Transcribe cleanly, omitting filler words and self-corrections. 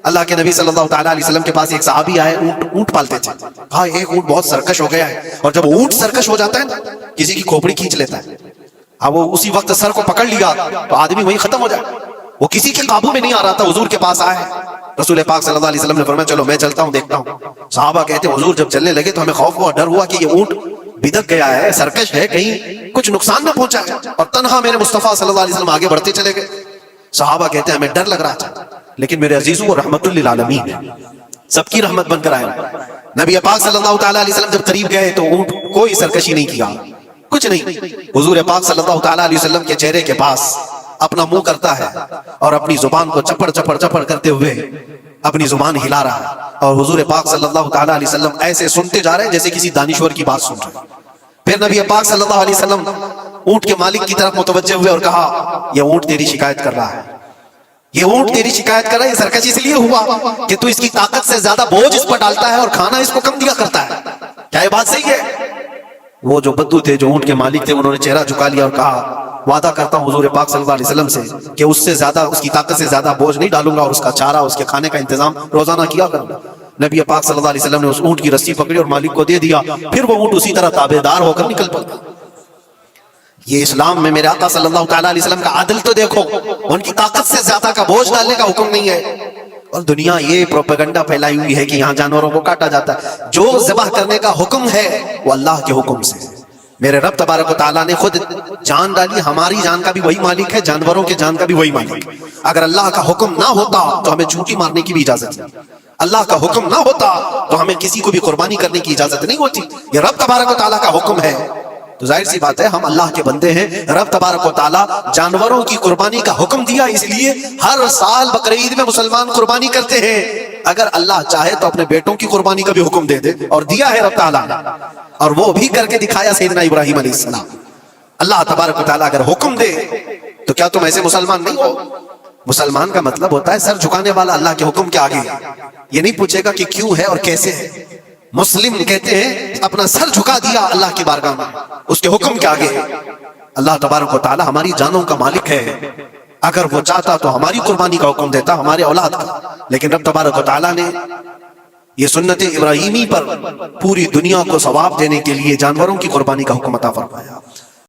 اللہ کے نبی صلی اللہ تعالیٰ علیہ وسلم کے پاس ایک صحابی آئے، اونٹ پالتے تھے. کہا ایک اونٹ بہت سرکش ہو گیا ہے، اور جب اونٹ سرکش ہو جاتا ہے نا کسی کی کھوپڑی کھینچ لیتا ہے. اب وہ اسی وقت سر کو پکڑ لیا تو آدمی وہیں ختم ہو جائے. وہ کسی کے قابو میں نہیں آ رہا تھا، حضور کے پاس آئے. رسول پاک صلی اللہ علیہ وسلم نے فرمایا چلو میں چلتا ہوں دیکھتا ہوں. صحابہ کہتے ہیں حضور جب چلنے لگے تو ہمیں خوف ہوا، ڈر ہوا کہ یہ اونٹ بدک گیا ہے، سرکش ہے، کہیں کچھ نقصان نہ پہنچا ہے. اور تنہا میرے مصطفیٰ صلی اللہ علیہ وسلم آگے بڑھتے چلے گئے. صحابہ کہتے ہیں ہمیں ڈر لگ رہا تھا، لیکن میرے عزیزوں وہ رحمت للعالمین ہے، سب کی رحمت بن کر آئے. نبی پاک صلی اللہ تعالیٰ علیہ وسلم جب قریب گئے تو اونٹ کوئی سرکشی نہیں کیا، کچھ نہیں. حضور پاک صلی اللہ تعالیٰ علیہ وسلم کے چہرے کے پاس اپنا منہ کرتا ہے اور اپنی زبان کو چپڑ چپڑ چپڑ کرتے ہوئے اپنی زبان ہلا رہا ہے. اور حضور پاک صلی اللہ تعالیٰ علیہ وسلم ایسے سنتے جا رہے ہیں جیسے کسی دانشور کی بات سن رہے ہیں. پھر نبی پاک صلی اللہ علیہ وسلم اونٹ کے مالک کی طرف متوجہ ہوئے اور کہا یہ اونٹ تیری شکایت کر رہا ہے، یہ اونٹ تیری شکایت کر رہا ہے. یہ سرکش اس لیے ہوا کہ تو اس کی طاقت سے زیادہ بوجھ اس پر ڈالتا ہے اور کھانا اس کو کم دیا کرتا ہے. کیا یہ بات صحیح ہے؟ وہ جو بدو تھے، جو اونٹ کے مالک تھے، انہوں نے چہرہ جھکا لیا اور کہا وعدہ کرتا ہوں حضور پاک صلی اللہ علیہ وسلم سے کہ اس سے زیادہ، اس کی طاقت سے زیادہ بوجھ نہیں ڈالوں گا اور اس کا چارہ، اس کے کھانے کا انتظام روزانہ کیا کروں گا. نبی پاک صلی اللہ علیہ وسلم نے اس اونٹ کی رسی پکڑی اور مالک کو دے دیا. پھر وہ اونٹ اسی طرح تابعدار ہو کر نکل پڑا. یہ اسلام میں میرے آقا صلی اللہ تعالیٰ علیہ وسلم کا عدل تو دیکھو. ان کی طاقت سے زیادہ کا بوجھ ڈالنے کا حکم نہیں ہے. اور دنیا یہ پروپیگنڈا پھیلائی ہوئی ہے کہ یہاں جانوروں کو کاٹا جاتا ہے. جو ذبح کرنے کا حکم ہے وہ اللہ کے حکم سے. میرے رب تبارک و تعالیٰ نے خود جان ڈالی، ہماری جان کا بھی وہی مالک ہے، جانوروں کے جان کا بھی وہی مالک ہے. اگر اللہ کا حکم نہ ہوتا تو ہمیں چونٹی مارنے کی بھی اجازت ہے. اللہ کا حکم نہ ہوتا تو ہمیں کسی کو بھی قربانی کرنے کی اجازت نہیں ہوتی. یہ رب تبارک و تعالیٰ کا حکم ہے. تو ظاہر سی بات ہے ہم اللہ کے بندے ہیں. رب تبارک و تعالیٰ جانوروں کی قربانی کا حکم دیا، اس لیے ہر سال بقرعید میں مسلمان قربانی کرتے ہیں. اگر اللہ چاہے تو اپنے بیٹوں کی قربانی کا بھی حکم دے دے، اور دیا ہے رب تعالیٰ نے، اور وہ بھی کر کے دکھایا سیدنا ابراہیم علیہ السلام. اللہ تبارک و تعالیٰ اگر حکم دے تو کیا تم ایسے مسلمان نہیں ہو؟ مسلمان کا مطلب ہوتا ہے سر جھکانے والا اللہ کے حکم کے آگے. یہ نہیں پوچھے گا کہ کیوں ہے اور کیسے ہے. مسلم کہتے ہیں اپنا سر جھکا دیا اللہ کی بارگاہ میں، اس کے حکم کے آگے. اللہ تبارک و تعالیٰ ہماری جانوں کا مالک ہے. اگر وہ چاہتا تو ہماری قربانی کا حکم دیتا، ہمارے اولاد کا. لیکن رب تبارک و تعالیٰ نے یہ سنت ابراہیمی پر پوری دنیا کو ثواب دینے کے لیے جانوروں کی قربانی کا حکم عطا فرمایا.